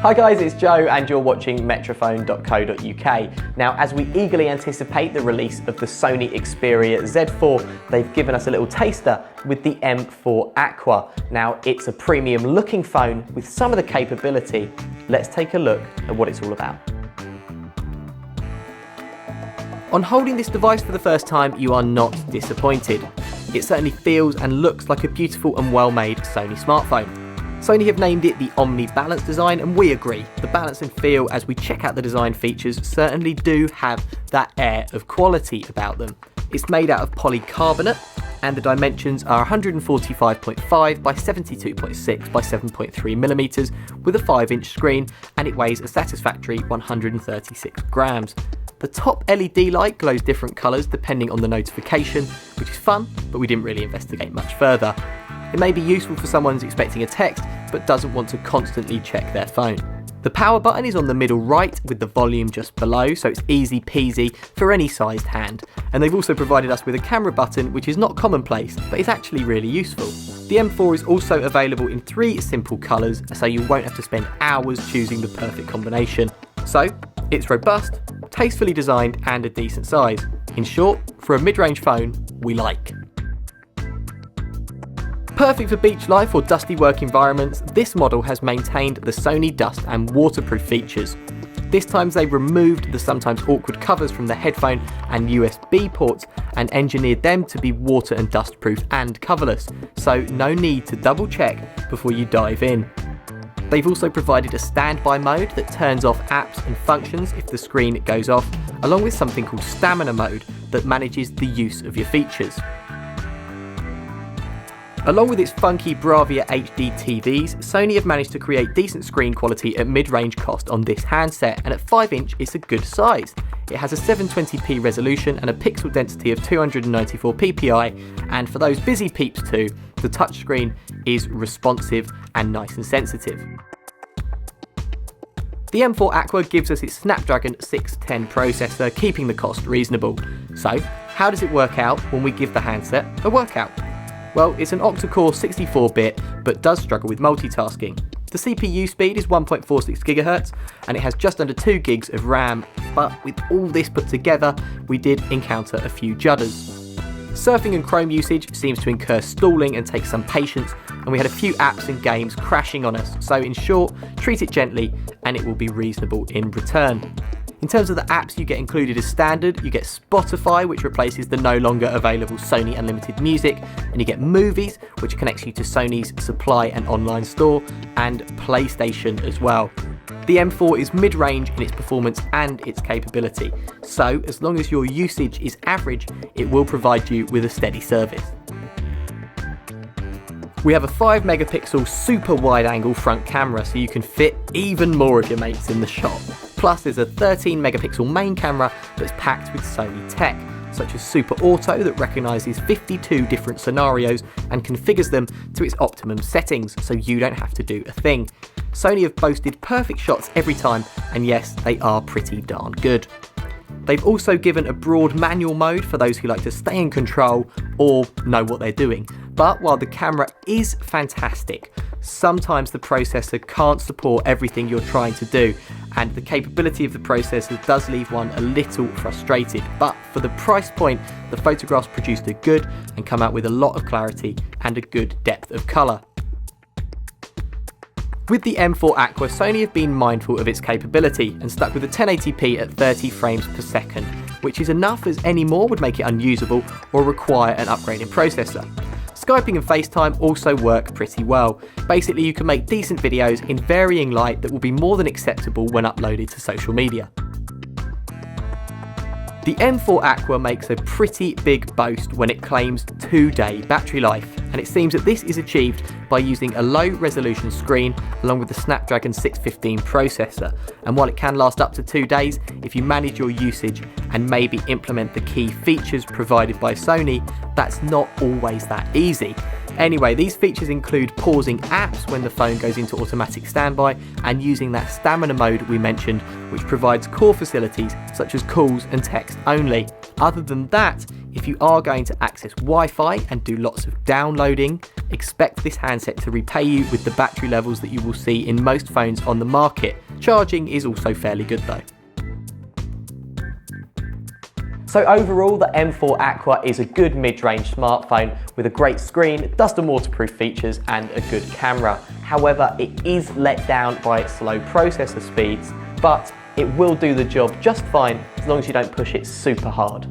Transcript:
Hi guys, it's Joe and you're watching Metrofone.co.uk. Now, as we eagerly anticipate the release of the Sony Xperia Z4, they've given us a little taster with the M4 Aqua. Now, it's a premium looking phone with some of the capability. Let's take a look at what it's all about. On holding this device for the first time, you are not disappointed. It certainly feels and looks like a beautiful and well-made Sony smartphone. Sony have named it the Omni Balance design, and we agree. The balance and feel as we check out the design features certainly do have that air of quality about them. It's made out of polycarbonate and the dimensions are 145.5 by 72.6 by 7.3 millimeters with a 5-inch screen, and it weighs a satisfactory 136 grams. The top LED light glows different colours depending on the notification, which is fun, but we didn't really investigate much further. It may be useful for someone who's expecting a text but doesn't want to constantly check their phone. The power button is on the middle right with the volume just below, so it's easy peasy for any sized hand. And they've also provided us with a camera button, which is not commonplace, but is actually really useful. The M4 is also available in 3 simple colours, so you won't have to spend hours choosing the perfect combination. So, it's robust, tastefully designed and a decent size. In short, for a mid-range phone we like. Perfect for beach life or dusty work environments, this model has maintained the Sony dust and waterproof features. This time they've removed the sometimes awkward covers from the headphone and USB ports and engineered them to be water and dust proof and coverless, so no need to double check before you dive in. They've also provided a standby mode that turns off apps and functions if the screen goes off, along with something called stamina mode that manages the use of your features. Along with its funky Bravia HD TVs, Sony have managed to create decent screen quality at mid-range cost on this handset, and at 5-inch it's a good size. It has a 720p resolution and a pixel density of 294 ppi, and for those busy peeps too, the touchscreen is responsive and nice and sensitive. The M4 Aqua gives us its Snapdragon 610 processor, keeping the cost reasonable. So, how does it work out when we give the handset a workout? Well, it's an octa-core 64-bit, but does struggle with multitasking. The CPU speed is 1.46 GHz, and it has just under 2 gigs of RAM, but with all this put together, we did encounter a few judders. Surfing and Chrome usage seems to incur stalling and take some patience, and we had a few apps and games crashing on us, so in short, treat it gently and it will be reasonable in return. In terms of the apps you get included as standard, you get Spotify, which replaces the no longer available Sony Unlimited Music, and you get Movies, which connects you to Sony's supply and online store, and PlayStation as well. The M4 is mid-range in its performance and its capability, so as long as your usage is average, it will provide you with a steady service. We have a 5 megapixel super wide angle front camera, so you can fit even more of your mates in the shot. Plus there's a 13 megapixel main camera that's packed with Sony tech, such as Super Auto that recognises 52 different scenarios and configures them to its optimum settings, so you don't have to do a thing. Sony have boasted perfect shots every time, and yes, they are pretty darn good. They've also given a broad manual mode for those who like to stay in control or know what they're doing. But while the camera is fantastic, sometimes the processor can't support everything you're trying to do, and the capability of the processor does leave one a little frustrated. But for the price point, the photographs produced are good and come out with a lot of clarity and a good depth of colour. With the M4 Aqua, Sony have been mindful of its capability and stuck with a 1080p at 30 frames per second, which is enough as any more would make it unusable or require an upgrade in processor. Skyping and FaceTime also work pretty well. Basically, you can make decent videos in varying light that will be more than acceptable when uploaded to social media. The M4 Aqua makes a pretty big boast when it claims 2-day battery life, and it seems that this is achieved by using a low resolution screen along with the Snapdragon 615 processor, and while it can last up to 2 days, if you manage your usage and maybe implement the key features provided by Sony, that's not always that easy. Anyway, these features include pausing apps when the phone goes into automatic standby and using that stamina mode we mentioned, which provides core facilities such as calls and text only. Other than that, if you are going to access Wi-Fi and do lots of downloading, expect this handset to repay you with the battery levels that you will see in most phones on the market. Charging is also fairly good though. So overall, the M4 Aqua is a good mid-range smartphone with a great screen, dust and waterproof features and a good camera. However, it is let down by its slow processor speeds, but it will do the job just fine as long as you don't push it super hard.